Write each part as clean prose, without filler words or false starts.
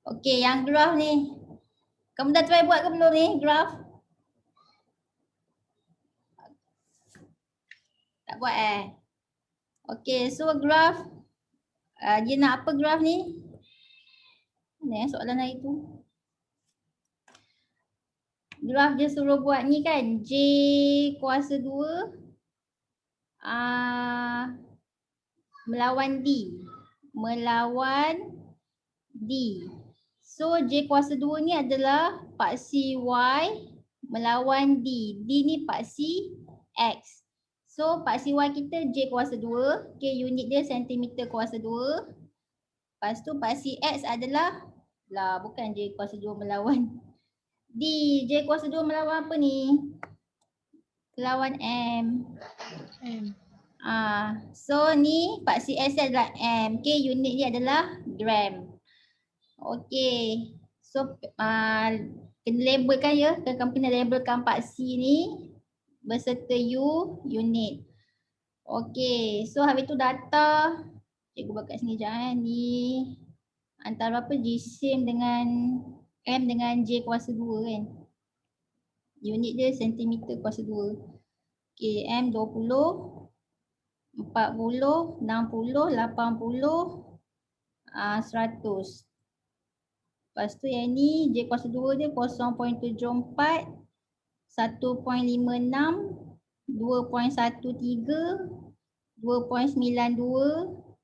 Okey, yang graf ni. Kamu dah try buat ke belum ni graf? Tak buat Okey, so graf dia nak apa graf ni? Mana soalan hari tu? Graf dia suruh buat ni kan, J kuasa 2 melawan D. Melawan D. So J kuasa 2 ni adalah paksi Y melawan D. D ni paksi X. So paksi Y kita J kuasa 2. Okay, unit dia sentimeter kuasa 2. Lepas tu paksi X adalah bukan J kuasa 2 melawan D. J kuasa 2 melawan apa ni? Melawan M. So ni paksi S adalah M. Okay, unit dia adalah gram. Okay. So kena labelkan ya. Kamu kena labelkan paksi ni beserta unit. Okay. So habis tu data. Cikgu buat kat sini sekejap ni. Antara apa jisim dengan M dengan J kuasa 2 kan. Unit dia sentimeter kuasa 2. Okay, M 20, 40, 60, 80, 100. Lepas tu yang ni J kuasa 2 dia 0.74, 1.56, 2.13, 2.92,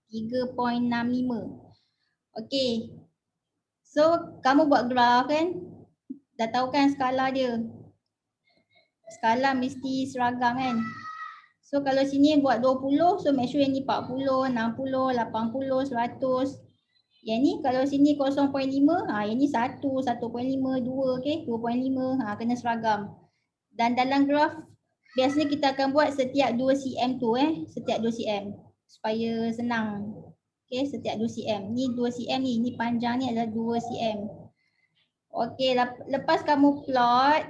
3.65. Okay. So kamu buat graf kan? Dah tahu kan skala dia. Skala mesti seragam kan? So kalau sini buat 20, so make sure yang ni 40, 60, 80, 100. Yang ni kalau sini 0.5, yang ni 1, 1.5, 2, okay, 2.5, kena seragam. Dan dalam graf biasanya kita akan buat setiap 2 cm tu setiap 2 cm supaya senang. Okay, setiap 2 cm. Ni 2 cm ni panjang ni adalah 2 cm. Okay, lepas kamu plot,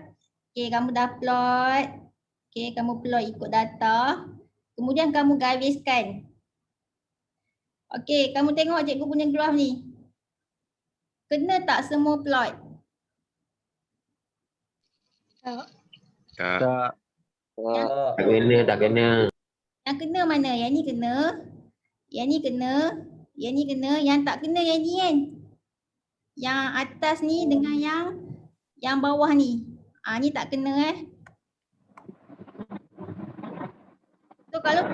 okay, kamu dah plot, okay, kamu plot ikut data, kemudian kamu gariskan. Okay, kamu tengok cikgu punya graf ni. Kena tak semua plot? Tak. Tak Yang, tak kena. Yang kena mana? Yang ni kena, yang ni kena, yang ni kena, yang tak kena yang ni kan? Yang atas ni dengan yang bawah ni. Ni tak kena So kalau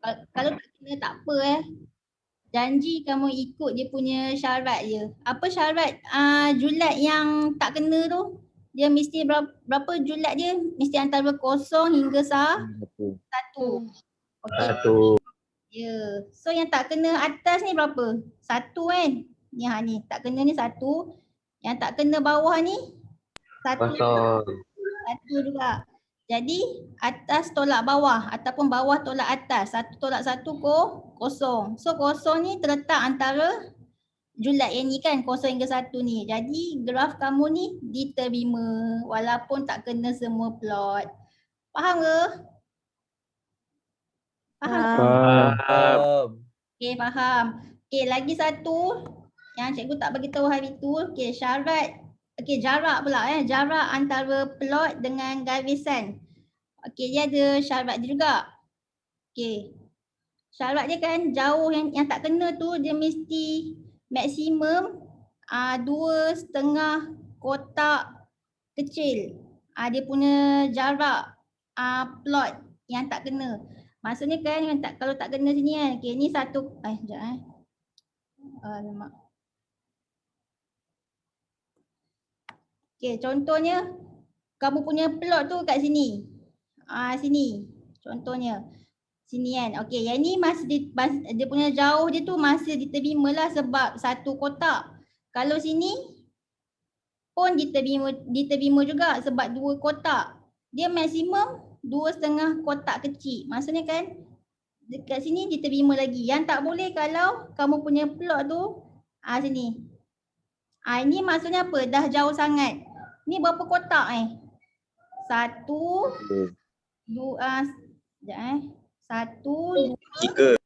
tak kena tak apa Janji kamu ikut dia punya syarat je. Apa syarat julat yang tak kena tu? Dia mesti berapa julat dia? Mesti antara 0 hingga 1. Okay. 1. Ya. So yang tak kena atas ni berapa? 1 kan? Ni tak kena ni 1. Yang tak kena bawah ni 1. 0. 1 juga. Jadi atas tolak bawah ataupun bawah tolak atas. 1 tolak 1 kosong. So kosong ni terletak antara julat yang ni kan, 0 hingga 1 ni. Jadi graf kamu ni diterima walaupun tak kena semua plot. Faham ke? Faham. Okay, faham. Okay, lagi satu yang cikgu tak bagi tahu hari tu. Okay, syarat. Okay, jarak pula jarak antara plot dengan garisan. Okay, dia ada syarat dia juga. Okay. Syarat dia kan jauh yang tak kena tu dia mesti maksimum 2,5 kotak kecil. Dia punya jarak plot yang tak kena. Maksudnya kan kalau tak kena sini kan. Okay, ni satu. Sekejap alamak. Okay, contohnya kamu punya plot tu kat sini. Sini. Contohnya. Sini kan. Okey, yang ni masih dia punya jauh dia tu masih diterima lah sebab satu kotak. Kalau sini pun diterima juga sebab 2 kotak. Dia maksimum 2,5 kotak kecil. Maksudnya kan dekat sini diterima lagi. Yang tak boleh kalau kamu punya plot tu sini. Ini maksudnya apa? Dah jauh sangat. Ni berapa kotak 1 2 sekejap 1 2 3.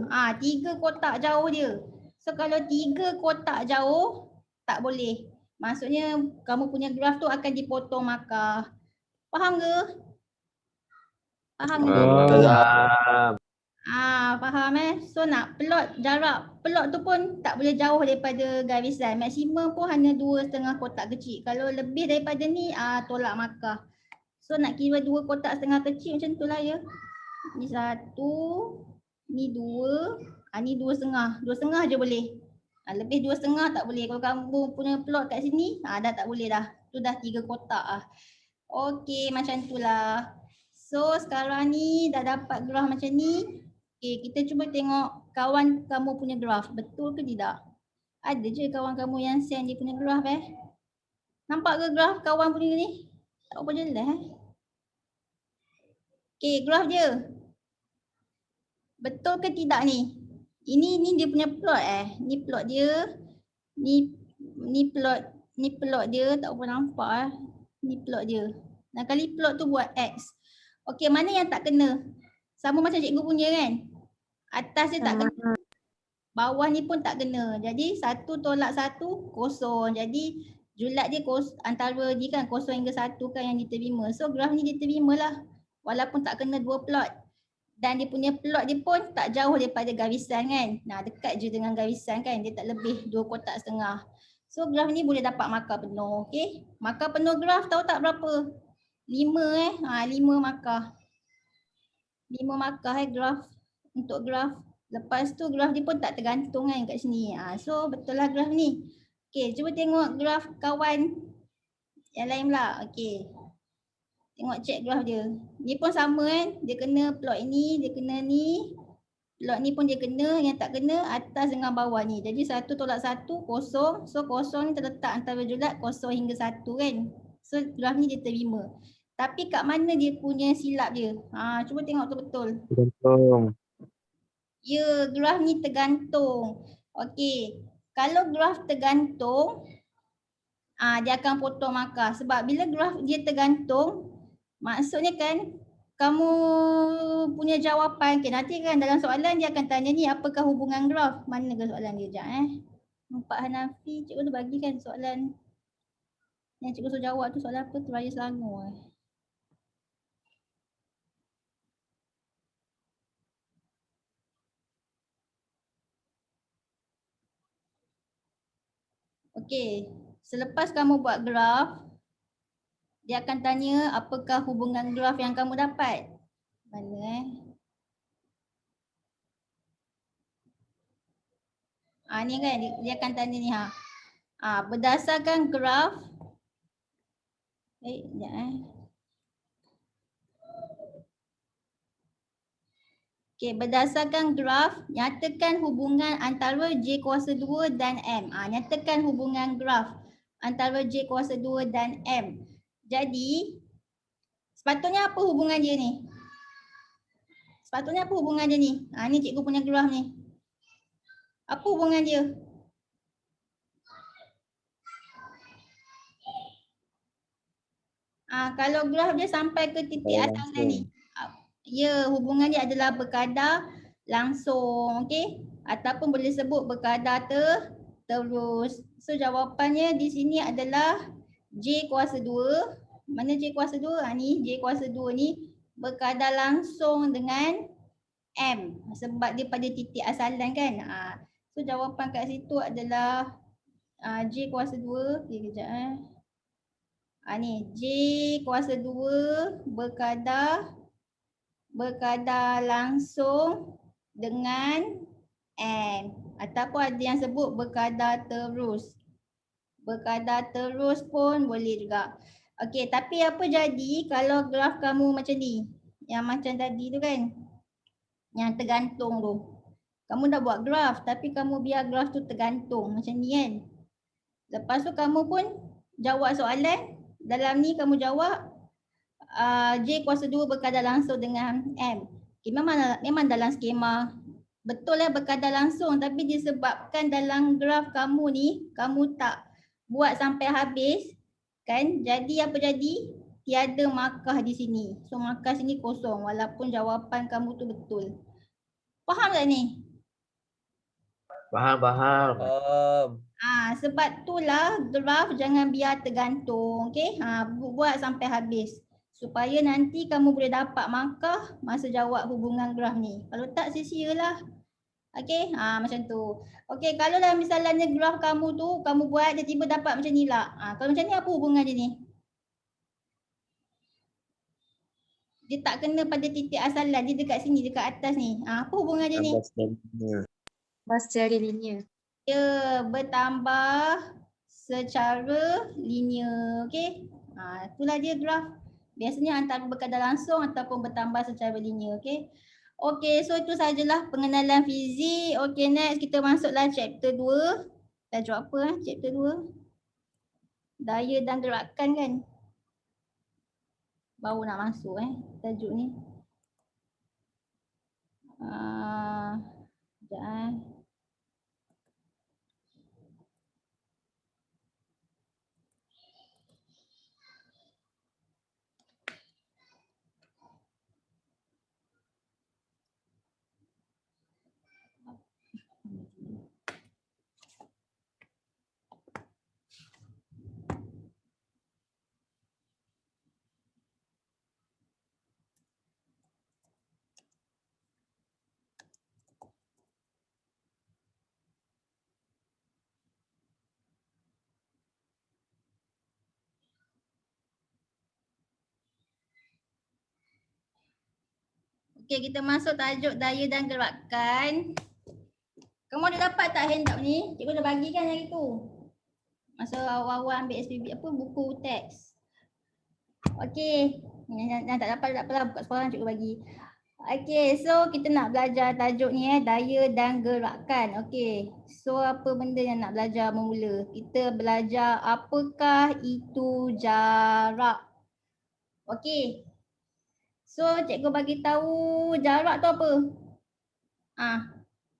3 kotak jauh dia. So kalau 3 kotak jauh, tak boleh. Maksudnya kamu punya graf tu akan dipotong markah. Faham ke? Faham ke? Faham. Faham So nak plot jarak, plot tu pun tak boleh jauh daripada garisan. Maksimum pun hanya 2,5 kotak kecil. Kalau lebih daripada ni, tolak markah. So nak kira 2 kotak setengah kecil macam tu lah ya. Ni 1, ni 2, ni 2,5. 2,5 je boleh. Lebih 2,5 tak boleh. Kalau kamu punya plot kat sini, dah tak boleh dah. Tu dah 3 kotak lah. Okey, macam tu lah. So sekarang ni dah dapat graf macam ni. Okay, kita cuba tengok kawan kamu punya graf. Betul ke tidak? Ada je kawan kamu yang send dia punya graf Nampak ke graf kawan punya ni? Tak apa jelas Okay, graf dia. Betul ke tidak ni? Ini dia punya plot Ni plot dia. Ni plot dia. Tak apa nampak Ni plot dia. Nah kali plot tu buat X. Okay, mana yang tak kena? Sama macam cikgu punya kan? Atas dia tak kena. Bawah ni pun tak kena. Jadi 1 tolak 1 kosong. Jadi julat dia antara ni kan 0 hingga 1 kan yang diterima. So graf ni diterima lah. Walaupun tak kena 2 plot. Dan dia punya plot dia pun tak jauh daripada garisan kan. Nah dekat je dengan garisan kan. Dia tak lebih 2 kotak setengah. So graf ni boleh dapat markah penuh. Okay. Markah penuh graf tahu tak berapa? 5 5 markah. 5 markah graf. Untuk graf. Lepas tu graf dia pun tak tergantung kan kat sini. So betul lah graf ni. Okay, cuba tengok graf kawan yang lain pula. Okay. Tengok check graf dia. Ni pun sama kan. Dia kena plot ini, dia kena ni. Plot ni pun dia kena, yang tak kena atas dengan bawah ni. Jadi 1 tolak 1, kosong. So kosong ni terletak antara julat 0 hingga 1 kan. So graf ni dia terima. Tapi kat mana dia punya silap dia? Cuba tengok tu betul. Tergantung. Ya, graf ni tergantung. Okey. Kalau graf tergantung, dia akan potong markah. Sebab bila graf dia tergantung, maksudnya kan kamu punya jawapan. Okay, nanti kan dalam soalan dia akan tanya ni apakah hubungan graf. Mana ke soalan dia? Sekejap Pak Hanafi, cikgu tu bagikan soalan yang cikgu suruh jawab tu soalan apa? Teraya Selangor Okey, selepas kamu buat graf, dia akan tanya apakah hubungan graf yang kamu dapat. Mana ni kan dia akan tanya ni berdasarkan graf Okey, berdasarkan graf, nyatakan hubungan antara J kuasa 2 dan M. Nyatakan hubungan graf antara J kuasa 2 dan M. Jadi, sepatutnya apa hubungan dia ni? Sepatutnya apa hubungan dia ni? Ni cikgu punya graf ni. Apa hubungan dia? Kalau graf dia sampai ke titik asalan ni. Ya, hubungan dia adalah berkadar langsung, okey? Ataupun boleh sebut berkadar terus. So jawapannya di sini adalah J kuasa 2. Mana J kuasa 2? Ni J kuasa 2 ni berkadar langsung dengan M sebab dia pada titik asalan kan. So jawapan kat situ adalah J kuasa 2. Okey, kejap ni J kuasa 2 berkadar langsung dengan M ataupun ada yang sebut berkadar terus. Berkadar terus pun boleh juga. Okey, tapi apa jadi kalau graf kamu macam ni? Yang macam tadi tu kan? Yang tergantung tu. Kamu dah buat graf tapi kamu biar graf tu tergantung macam ni kan? Lepas tu kamu pun jawab soalan. Dalam ni kamu jawab J kuasa 2 berkadar langsung dengan M. Okay, memang dalam skema betul berkadar langsung tapi disebabkan dalam graf kamu ni kamu tak buat sampai habis kan, jadi apa jadi? Tiada markah di sini. So markah sini kosong walaupun jawapan kamu tu betul. Faham tak ni? Faham. Sebab itulah graf jangan biar tergantung. Okey. Buat sampai habis. Supaya nanti kamu boleh dapat markah masa jawab hubungan graf ni. Kalau tak sia-sialah. Okey. Macam tu. Okey, kalau lah misalnya graf kamu tu kamu buat dia tiba dapat macam ni lah. Kalau macam ni apa hubungan dia ni? Dia tak kena pada titik asalan, dia dekat sini, dekat atas ni. Apa hubungan dia ni? Mas secara linear. Dia bertambah secara linear. Okey. Itulah dia graf. Biasanya antara berkadar langsung ataupun bertambah secara linear. Okey. Okey, so itu sajalah pengenalan fizik. Okey, next kita masuklah chapter 2. Tajuk apa chapter 2? Daya dan gerakan kan? Baru nak masuk tajuk ni. Sekejap Okey, kita masuk tajuk daya dan gerakan. Kamu ada dapat tak handout ni? Cikgu dah bagi kan hari tu? Masa awal-awal ambil SPB buku teks. Okey, yang tak dapat tak apalah, buka sekolah cikgu bagi. Okey, so kita nak belajar tajuk ni daya dan gerakan. Okey, so apa benda yang nak belajar bermula? Kita belajar apakah itu jarak. Okey. So cikgu bagi tahu jarak tu apa?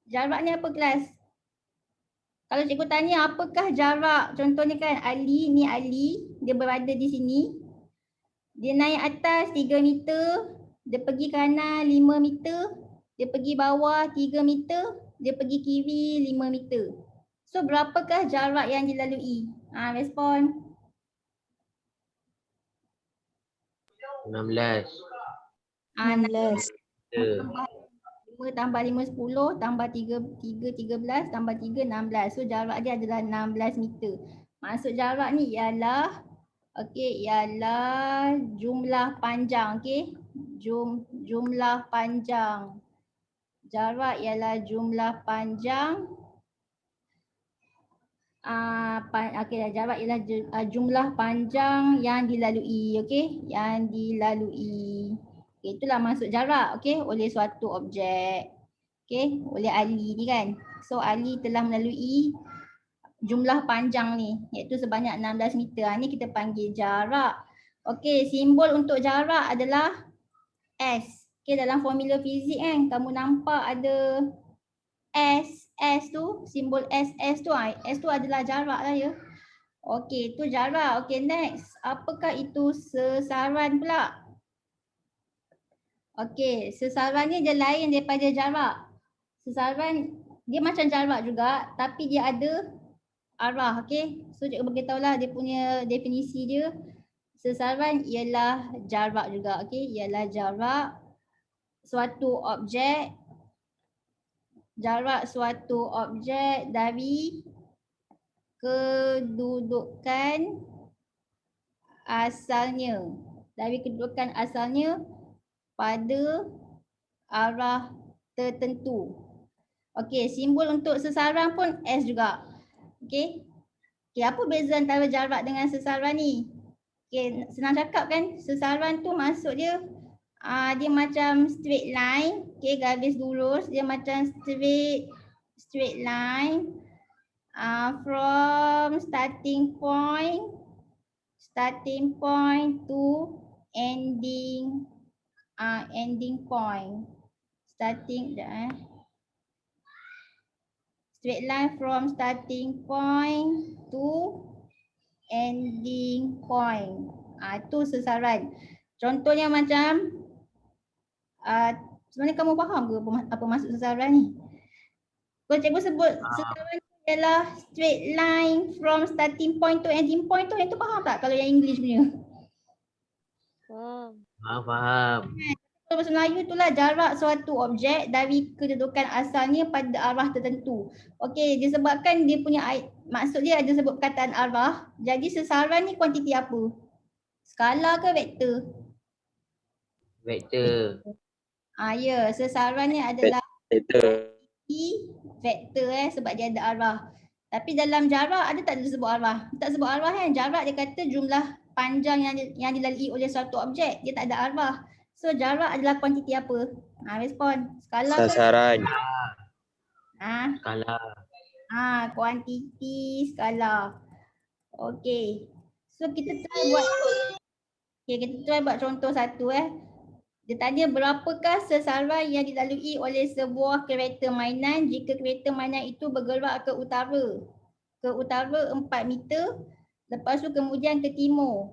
Jarak ni apa kelas? Kalau cikgu tanya apakah jarak? Contohnya kan Ali, ni Ali, dia berada di sini. Dia naik atas 3 meter, dia pergi kanan 5 meter, dia pergi bawah 3 meter, dia pergi kiri 5 meter. So berapakah jarak yang dilalui? Respon. 16. 16. 5 tambah 5 10 tambah 3 13 tambah 3 16. So jarak dia adalah 16 meter. Maksud jarak ni ialah ialah jumlah panjang. Okey. Jumlah panjang. Jarak ialah jumlah panjang. Jarak ialah jumlah panjang yang dilalui. Okey, yang dilalui. Okay, itulah maksud jarak, okey, oleh suatu objek. Okey, oleh Ali ni kan. So Ali telah melalui jumlah panjang ni iaitu sebanyak 16 meter. Ni kita panggil jarak. Okey, simbol untuk jarak adalah S. Okey, dalam formula fizik kan kamu nampak ada S tu, simbol SS tu. S tu adalah jarak lah ya. Okey, tu jarak. Okey, next. Apakah itu sesaran pula? Okey, sesaran ni dia lain daripada jarak. Sesaran dia macam jarak juga tapi dia ada arah. Okey, so cikgu beritahulah dia punya definisi dia. Sesaran ialah jarak juga. Okey, ialah jarak suatu objek. Jarak suatu objek dari kedudukan asalnya. Dari kedudukan asalnya pada arah tertentu. Okey, simbol untuk sesaran pun S juga. Okey. Okey, apa beza antara jarak dengan sesaran ni? Okey, senang cakap kan, sesaran tu maksud dia dia macam straight line, okey, garis lurus, dia macam straight line from starting point to ending point. Straight line from starting point to ending point. Itu sesaran. Contohnya macam sebenarnya kamu faham ke apa maksud sesaran ni? Kalau cikgu sebut sesaran tu ialah straight line from starting point to ending point tu, yang tu faham tak kalau yang English punya? Faham. Kalau bahasa Melayu itulah jarak suatu objek dari kedudukan asalnya pada arah tertentu. Okey, disebabkan dia punya maksud dia ada sebut perkataan arah, jadi sesaran ni kuantiti apa? Skala ke vektor? Vektor. Ya, sesaran ni adalah Vektor. vektor sebab dia ada arah. Tapi dalam jarak ada tak disebut arah? Tak sebut arah kan? Jarak dia kata jumlah panjang yang dilalui oleh suatu objek. Dia tak ada arah. So jarak adalah kuantiti apa? Respon. Skala ke? Sasaran. Skala. Skala. Kuantiti skala. Okey. So kita try buat. Okey, kita try buat contoh satu Dia tanya berapakah sesaran yang dilalui oleh sebuah kereta mainan jika kereta mainan itu bergerak ke utara. Ke utara 4 meter, lepas tu kemudian ke timur.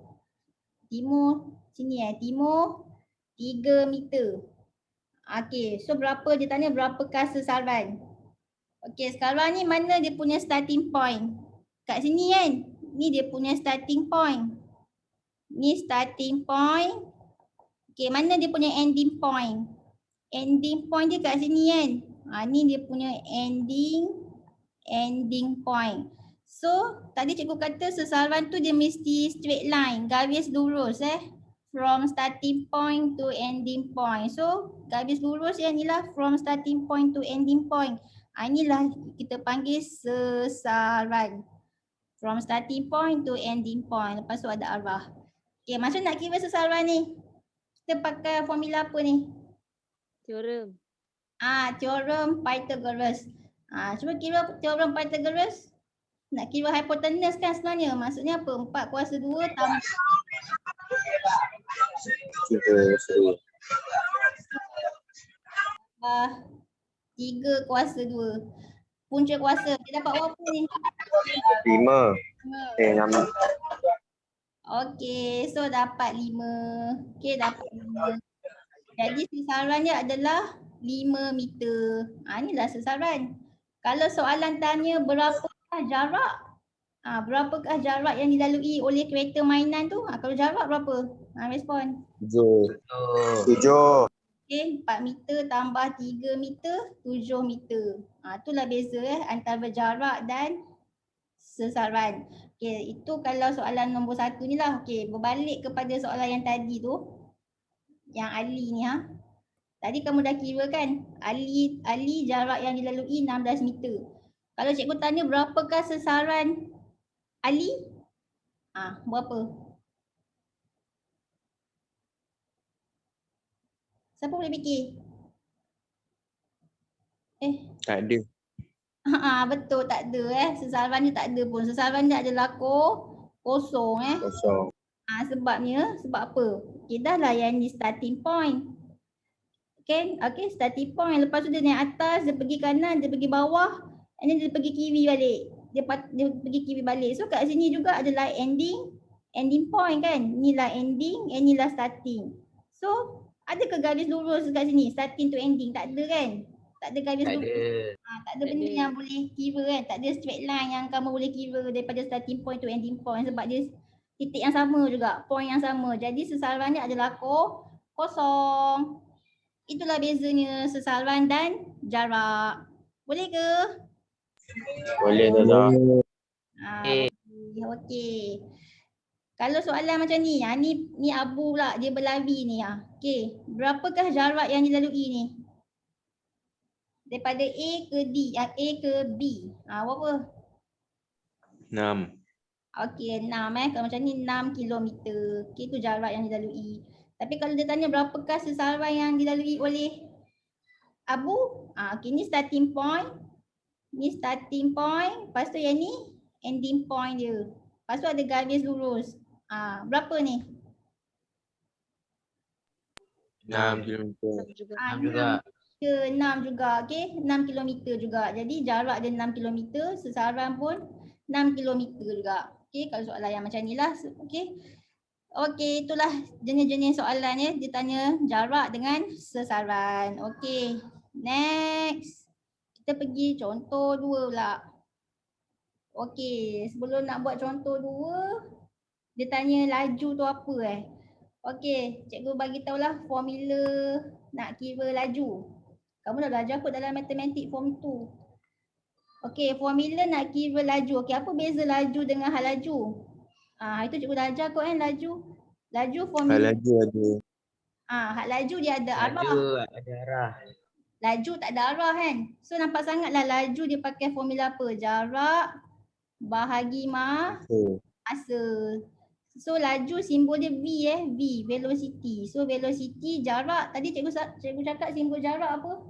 Timur, sini timur 3 meter. Okey, so berapa dia tanya berapakah sesaran. Okey, sekarang ni mana dia punya starting point? Kat sini kan, ni dia punya starting point. Ni starting point. Okey, mana dia punya ending point? Ending point dia kat sini kan. Ni dia punya ending point. So, tadi cikgu kata sesaran tu dia mesti straight line, garis lurus from starting point to ending point. So, garis lurus yang inilah from starting point to ending point. Inilah kita panggil sesaran. From starting point to ending point. Lepas tu ada arah. Okay, macam nak kira sesaran ni? Kita pakai formula apa ni? Teorem. Teorem Pythagoras. Cuba kira teorem Pythagoras. Nak kira hypotenuse kan sebenarnya. Maksudnya apa? 4 kuasa 2 tambah 3 kuasa 2. Punca kuasa. Dia dapat berapa ni? 5. 6. Okey, so dapat 5. Okey, dapat 5. Jadi sesarannya adalah 5 meter. Inilah sesaran. Kalau soalan tanya berapakah jarak? Berapakah jarak yang dilalui oleh kereta mainan tu? Kalau jarak berapa? Respon. 7. Okey, 4 meter tambah 3 meter, 7 meter. Itulah beza antara jarak dan sesaran. Okey, itu kalau soalan nombor 1 ni lah. Okey, berbalik kepada soalan yang tadi tu. Yang Ali ni Tadi kamu dah kira kan? Ali jarak yang dilalui 16 meter. Kalau cikgu tanya berapakah sesaran Ali? Berapa? Siapa boleh fikir? Tak ada. Betul, tak ada Sesaran ni tak ada pun. Sesaran ni adalah kosong Kosong. Sebabnya, sebab apa? Okay, dah lah yang ni starting point. Okay, starting point. Lepas tu dia naik atas, dia pergi kanan, dia pergi bawah, and then dia pergi kiri balik. Dia pergi kiri balik. So kat sini juga adalah ending point kan. Inilah ending, and inilah starting. So, ada ke garis lurus kat sini? Starting to ending? Tak ada kan? Tak ada garis lurus. Tak ada benda yang boleh kira kan. Tak ada straight line yang kamu boleh kira daripada starting point to ending point. Sebab dia titik yang sama juga. Point yang sama. Jadi sesaran ni adalah kosong. Itulah bezanya sesaran dan jarak. Boleh ke? Boleh tak? Okey. Kalau soalan macam ni, ni Abu pula dia berlari ni Okey, berapakah jarak yang dilalui ni? Daripada A ke D, A ke B. Berapa? 6. Okey, 6 Kalau macam ni 6 kilometer. Okey, itu jarak yang dilalui. Tapi kalau dia tanya berapakah sesaran yang dilalui oleh Abu? Okey, ni starting point. Ni starting point. Lepas tu yang ni ending point dia. Lepas tu ada garis lurus. Berapa ni? 6 kilometer. 6 6 juga. juga. 6 juga. Okey, 6 kilometer juga. Jadi jarak dia 6 kilometer, sesaran pun 6 kilometer juga. Okey, kalau soalan yang macam ni lah. Okey. Okey, itulah jenis-jenis soalan Dia tanya jarak dengan sesaran. Okey. Next. Kita Kita pergi contoh 2 pula. Okey, sebelum nak buat contoh 2, dia tanya laju tu apa Okey, cikgu bagi tahulah formula nak kira laju. Kamu dah belajar kot dalam matematik form 2. Okey, formula nak kira laju. Okey, apa beza laju dengan hal laju? Itu cikgu dah ajar kot laju. Laju formula. Laju ada. Hak laju dia ada arah. Laju ada arah. Laju tak ada arah kan. So nampak sangatlah laju dia pakai formula apa? Jarak bahagi masa. So laju simbol dia V V, velocity. So velocity jarak, tadi cikgu cakap simbol jarak apa?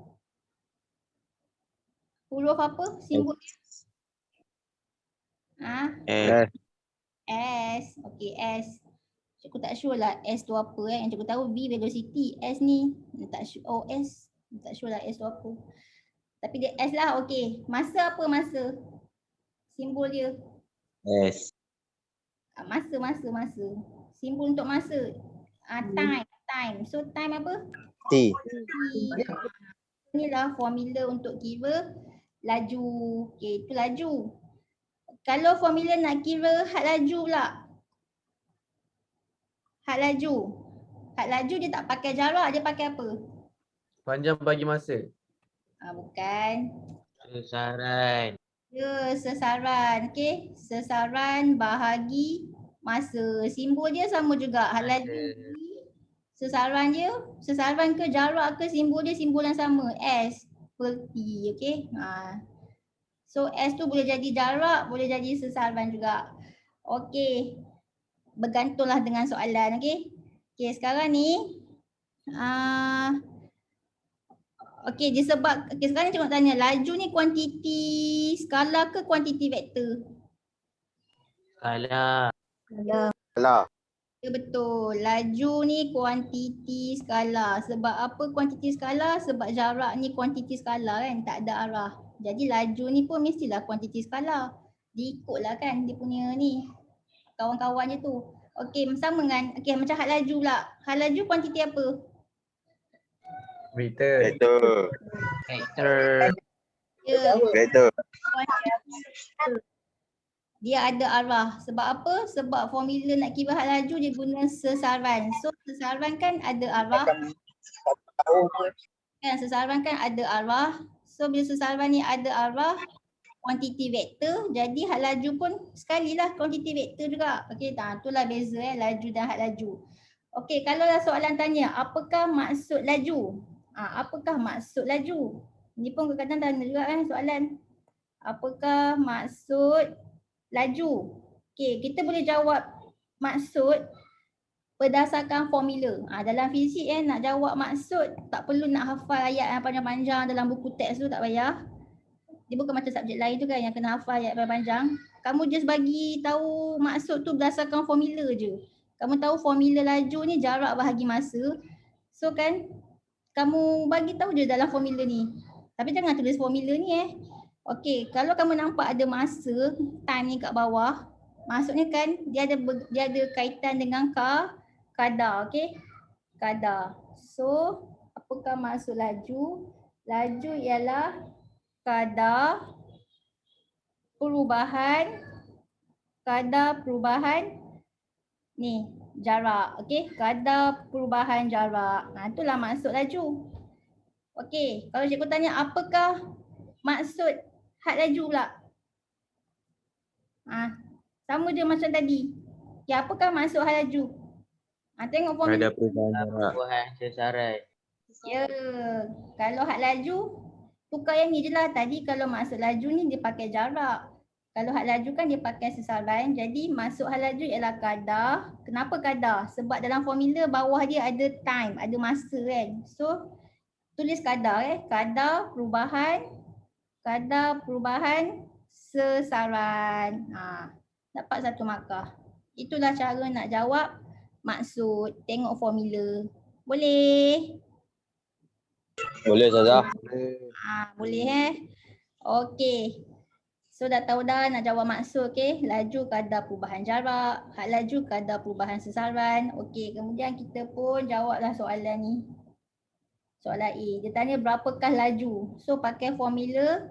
Huruf apa simbol dia? S. Okey, S. Cikgu tak sure lah S tu apa Yang cikgu tahu V velocity. S ni tak sure. Oh S. Tak sure lah S tu apa. Tapi dia S lah. Okey. Masa apa masa? Simbol dia. S. Masa. Simbol untuk masa. Time. So time apa? T. Inilah formula untuk kira laju. Okey, itu laju. Kalau formula nak kira had laju pula. Had laju dia tak pakai jarak, dia pakai apa? Panjang bagi masa. Bukan. Sesaran. Ya, sesaran. Okey, sesaran bahagi masa. Simbol dia sama juga. Had laju. Sesaran dia, sesaran ke jarak ke simbol dia simbol yang sama. S per T. Okey. So S tu boleh jadi jarak, boleh jadi sesaran juga. Okey. Bergantunglah dengan soalan. Okey. Okey, sekarang ni okey, sekarang ni cikgu nak tanya, laju ni kuantiti skala ke kuantiti vektor? Skala. Ya betul. Laju ni kuantiti skala. Sebab apa kuantiti skala? Sebab jarak ni kuantiti skala kan, tak ada arah. Jadi laju ni pun mestilah kuantiti skala. Diikutlah kan dia punya ni kawan-kawannya tu. Okey, sama kan? Okey, macam had laju pula. Had laju kuantiti apa? Vektor. Ya. Vektor. Dia ada arah. Sebab apa? Sebab formula nak kira had laju dia guna sesaran. So sesaran kan ada arah. Sesaran kan ada arah. So bila sesaran ni ada arah, kuantiti vektor, jadi had laju pun sekali lah kuantiti vektor juga. Okey, itulah beza laju dan had laju. Okey, kalau lah soalan tanya, apakah maksud laju? Apakah maksud laju? Ni pun kadang-kadang tanya juga soalan. Apakah maksud laju? Okey, kita boleh jawab maksud berdasarkan formula. Dalam fizik nak jawab maksud tak perlu nak hafal ayat yang panjang-panjang dalam buku teks tu, tak payah. Dia bukan macam subjek lain tu kan yang kena hafal ayat panjang. Kamu just bagi tahu maksud tu berdasarkan formula je. Kamu tahu formula laju ni jarak bahagi masa. So kan kamu bagi tahu je dalam formula ni. Tapi jangan tulis formula ni Okey, kalau kamu nampak ada masa time ni kat bawah, maksudnya kan dia ada kaitan dengan kadar, okey? Kadar. So, apakah maksud laju? Laju ialah kadar perubahan ni jarak, okey? Kadar perubahan jarak. Itulah maksud laju. Okey, kalau cikgu tanya apakah maksud had laju pula? Sama je macam tadi. Okay, apakah maksud had laju? Tengok formula. Ada perubahan jarak. Perubahan sesaran. Ya, kalau had laju tukar yang ni je lah. Tadi kalau maksud laju ni dia pakai jarak. Kalau had laju kan dia pakai sesaran. Jadi maksud had laju ialah kadar. Kenapa kadar? Sebab dalam formula bawah dia ada time, ada masa kan. So tulis kadar kadar perubahan sesaran. Dapat 1 markah. Itulah cara nak jawab maksud. Tengok formula. Boleh? Boleh Ustazah. Boleh Okey. So dah tahu dah nak jawab maksud Laju kadar perubahan jarak, had laju kadar perubahan sesaran. Okey, kemudian kita pun jawablah soalan ni. Soalan A. Dia tanya berapakah laju. So pakai formula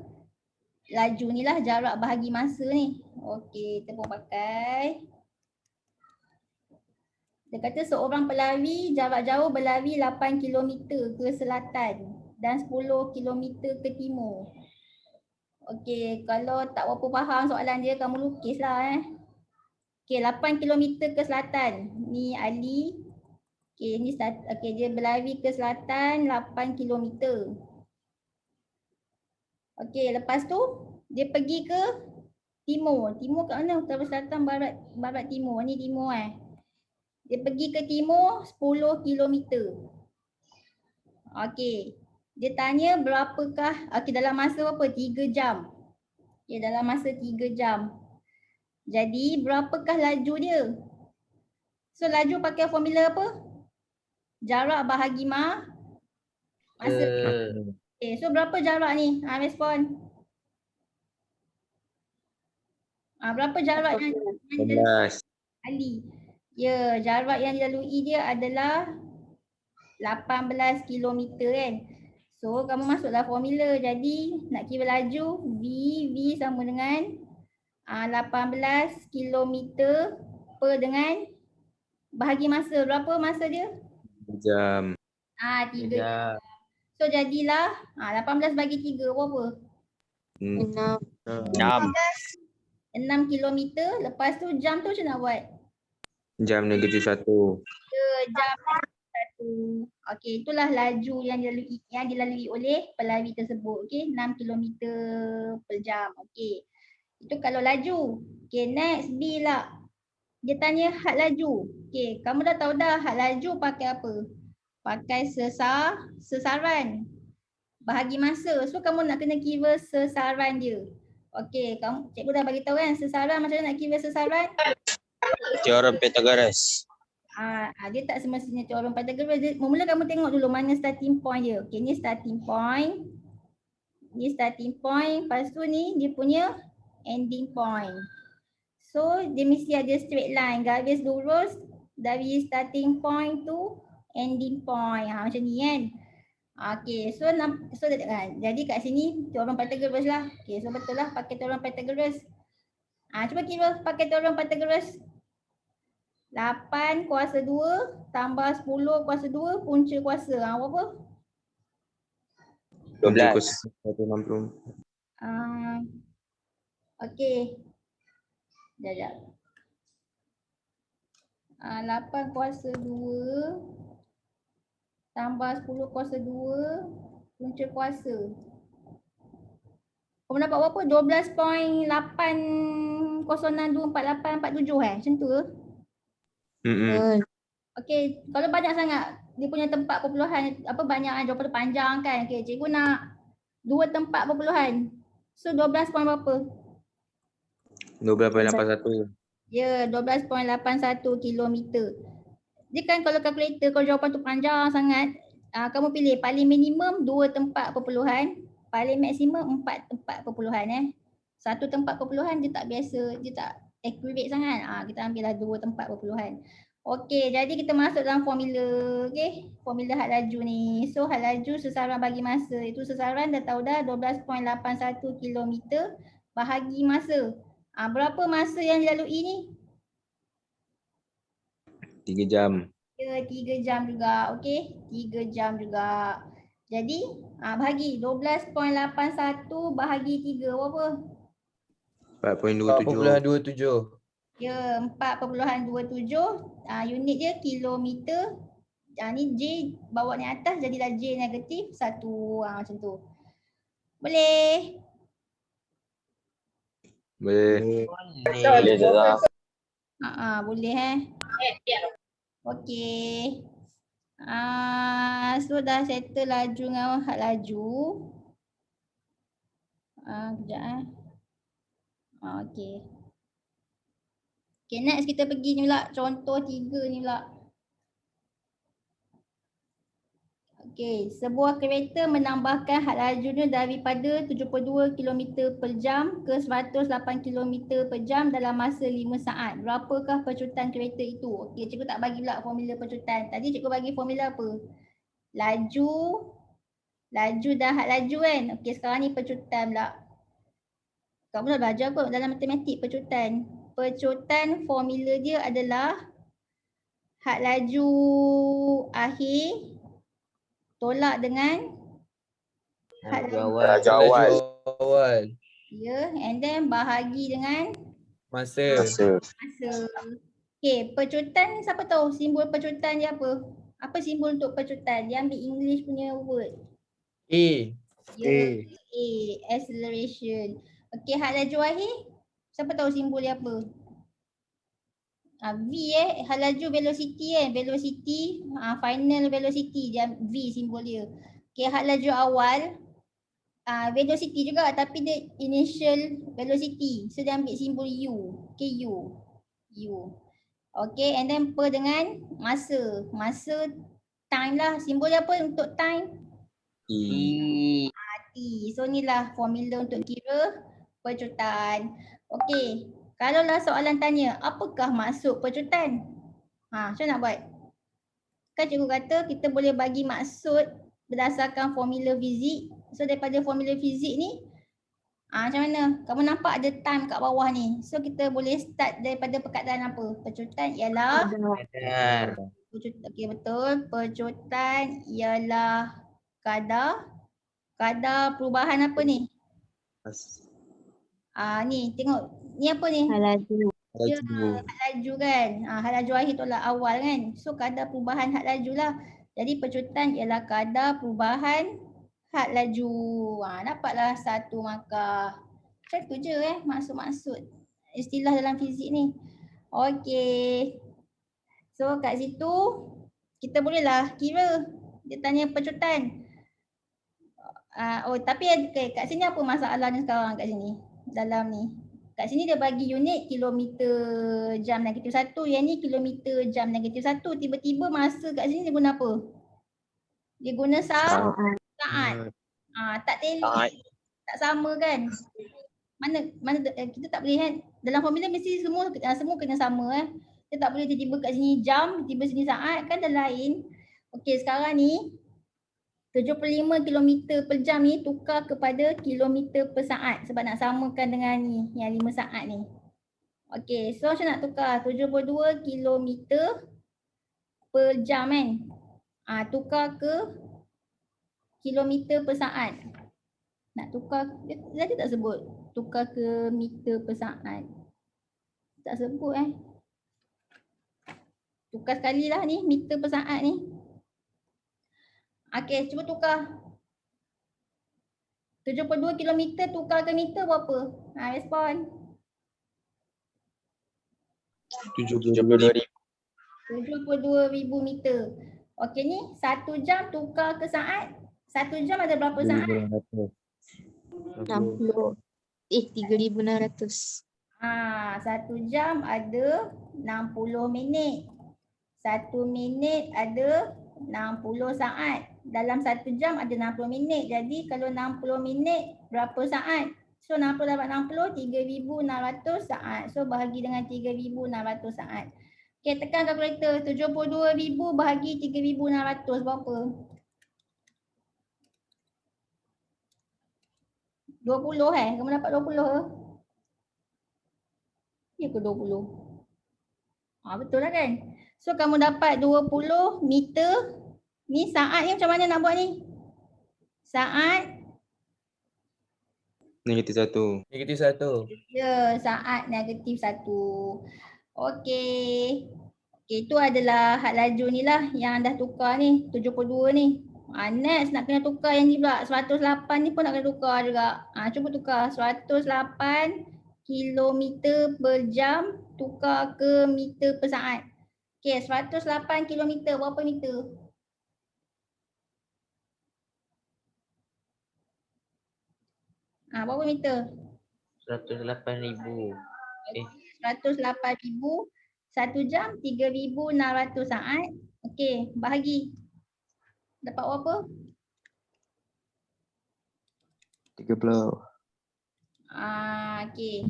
laju ni lah jarak bahagi masa ni. Okey, kita pun pakai. Dia kata seorang pelari jarak jauh berlari 8 km ke selatan dan 10 km ke timur. Okey, kalau tak berapa faham soalan dia, kamu lukislah. Okey, 8 km ke selatan. Ni Ali. Okey, ni dia berlari ke selatan 8 km. Okey, lepas tu dia pergi ke timur. Timur kat mana? Utara, selatan, barat, barat, timur. Ni timur Dia pergi ke timur 10 km. Okey. Dia tanya berapakah, dalam masa berapa? 3 jam. Okey, dalam masa 3 jam. Jadi berapakah laju dia? So laju pakai formula apa? Jarak bahagi masa. Okay, so berapa jarak ni? Respon. Berapa jarak yang 11. Ali? Ya, jarak yang dilalui dia adalah 18 km kan. So kamu masuklah formula. Jadi nak kira laju V sama dengan 18 km per dengan bahagi masa. Berapa masa dia? 3 jam. 3 jam. So jadilah 18 bagi 3 berapa? 6. 6 km. Lepas tu jam tu macam nak buat? Jam negatif 1. Jam 1. Okey, itulah laju yang dilalui oleh pelari tersebut. Okey, 6 km per jam. Okey. Itu kalau laju. Okey, next B lah. Dia tanya had laju. Okey, kamu dah tahu dah had laju pakai apa? Pakai sesaran. Bahagi masa. So kamu nak kena kira sesaran dia. Okey, cikgu dah bagi tahu kan sesaran, macam mana nak kira sesaran? Teorem Pythagoras. Dia tak semestinya teorem Pythagoras. Mula kamu tengok dulu mana starting point dia. Okey, ni starting point. Ni starting point. Lepas tu ni dia punya ending point. So dia mesti ada straight line, garis lurus dari starting point to ending point. Macam ni kan. Okey, so jadi kat sini teorem Pythagoras lah. Okey, so betul lah pakai teorem Pythagoras. Cuba kira pakai teorem Pythagoras. 8 kuasa 2 tambah 10 kuasa 2 punca kuasa. Berapa? 12. 160. Okey. Sekejap. 8 kuasa 2 tambah 10 kuasa 2 punca kuasa. Kamu dapat berapa? 12.8062487 macam tu ke? Okey, kalau banyak sangat dia punya tempat perpuluhan banyak jawapan panjang kan. Okey, cikgu nak 2 tempat perpuluhan. So 12 point berapa? 12.81. Ya, 12.81 kilometer. Dia kan kalau kalkulator, kalau jawapan tu panjang sangat, kamu pilih paling minimum 2 tempat perpuluhan, paling maksimum 4 tempat perpuluhan. 1 tempat perpuluhan dia tak biasa, dia tak accurate sangat. Kita ambillah 2 tempat perpuluhan. Okey, jadi kita masuk dalam formula. Okey, formula had laju ni. So had laju sesaran bagi masa. Itu sesaran dah tahu dah 12.81 km bahagi masa. Berapa masa yang dilalui ni? 3 jam. Ya, 3 jam juga. Okey, 3 jam juga. Jadi, bahagi 12.81 bahagi 3 berapa? 4.27. Ya, 4.27. Unit dia kilometer. Ni J bawa ni atas jadilah J negatif 1. Macam tu. Boleh? Boleh. Boleh Ustazah. Boleh Okey. So dah settle laju dengan had laju. Kejap Okey. Okay, next kita pergi ni pula. Contoh 3 ni pula. Okey, sebuah kereta menambahkan had lajunya daripada 72 km per jam ke 108 km per jam dalam masa 5 saat. Berapakah pecutan kereta itu? Okey, cikgu tak bagi pula formula pecutan. Tadi cikgu bagi formula apa? Laju Laju dah had laju kan. Okey, sekarang ni pecutan pula. Kamu dah belajar kot dalam matematik pecutan. Pecutan formula dia adalah had laju akhir tolak dengan had Laju laju awal. Laju awal. ya, and then bahagi dengan Masa. masa. Okey, pecutan siapa tahu simbol pecutan dia apa? Apa simbol untuk pecutan? Dia ambil English punya word. A. Ya, A, acceleration. Okey, had laju akhir siapa tahu simbol dia apa? V had laju velocity velocity, final velocity dia V simbol dia. Okey, had laju awal velocity juga tapi dia initial velocity. So dia ambil simbol U. Okay, U. Okay, and then per dengan masa. Masa time lah. Simbol dia apa untuk time? E. T. So ni lah formula untuk kira pecutan. Okay, kalaulah soalan tanya apakah maksud pecutan? Macam nak buat? Kan cikgu kata kita boleh bagi maksud berdasarkan formula fizik. So daripada formula fizik ni macam mana? Kamu nampak ada time kat bawah ni. So kita boleh start daripada perkataan apa? Pecutan ialah Kadar. Okey, betul. Pecutan ialah kadar perubahan apa ni? Ni tengok. Ni apa ni? Laju. Ya, Laju. had laju kan. Had laju akhir tolak awal kan. So kadar perubahan had laju lah. Jadi pecutan ialah kadar perubahan had laju. Dapatlah satu markah. Macam tu je maksud-maksud istilah dalam fizik ni. Okey. So kat situ kita bolehlah kira. Dia tanya pecutan. Tapi kat sini apa masalahnya sekarang kat sini? Dalam ni. Kat sini dia bagi unit kilometer jam -1. Yang ni kilometer jam -1. Tiba-tiba masa kat sini dia guna apa? Dia guna saat. Tak tally. Tak sama kan? Mana kita tak boleh kan? Dalam formula mesti semua kena sama Kita tak boleh tiba-tiba kat sini jam, tiba sini saat kan dah lain. Okey, sekarang ni 75 km per jam ni tukar kepada kilometer per saat sebab nak samakan dengan ni yang 5 saat ni. Okey, so macam nak tukar 72 km per jam kan. Tukar ke kilometer per saat. Nak tukar, dia tak sebut tukar ke meter per saat. Tak sebut Tukar sekali lah ni meter per saat ni. Okey, cuba tukar. 72 km tukar ke meter berapa? Respon. 72,000. 72,000 meter. Okey ni 1 jam tukar ke saat. 1 jam ada berapa saat? 60. 3,600. 1 jam ada 60 minit. 1 minit ada 60 saat. Dalam 1 jam ada 60 minit. Jadi kalau 60 minit berapa saat? So 60 dapat 60, 3,600 saat. So bahagi dengan 3,600 saat. Okay, tekan kalkulator. 72,000 bahagi 3,600 berapa? 20 Kamu dapat 20 ke? Ya ke 20? Betul lah kan? So kamu dapat 20 meter. Ni saat ni macam mana nak buat ni? Saat -1. -1. Ya, saat -1. Okey. Okey, itu adalah had laju ni lah yang dah tukar ni, 72 ni. Next nak kena tukar yang ni pula, 108 ni pun nak kena tukar juga. Cuba tukar 108 kilometer per jam tukar ke meter per saat. Okey, 108 kilometer berapa meter? Berapa meter? 108,000. 108,000 1 jam 3,600 saat. Okey, bahagi. Dapat berapa? 30. Okey.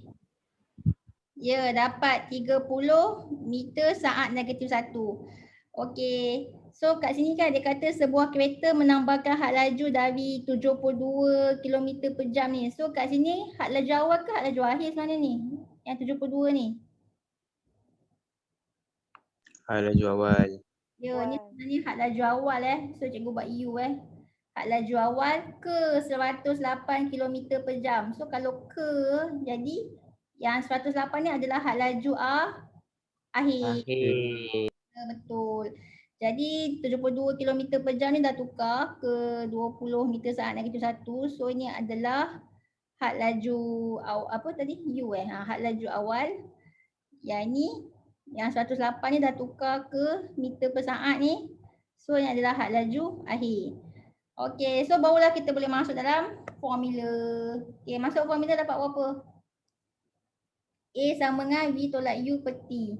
Ya, dapat 30 meter saat -1. Okey. So kat sini kan dia kata sebuah kereta menambahkan had laju dari 72 km per jam ni. So kat sini had laju awal ke had laju akhir sebenarnya ni? Yang 72 ni. Laju awal. Ya, ni sebenarnya had laju awal So cikgu buat U Had laju awal ke 108 km per jam. So kalau ke jadi yang 108 ni adalah had laju akhir. Akhir. Betul. Jadi 72 km per jam ni dah tukar ke 20 meter saat negatif 1. So ini adalah had laju apa tadi? U had laju awal. Yang ni yang 108 ni dah tukar ke meter per saat ni. So ini adalah had laju akhir. Okey, so barulah kita boleh masuk dalam formula. Okey, masuk formula dapat berapa? A sama dengan V tolak U per T.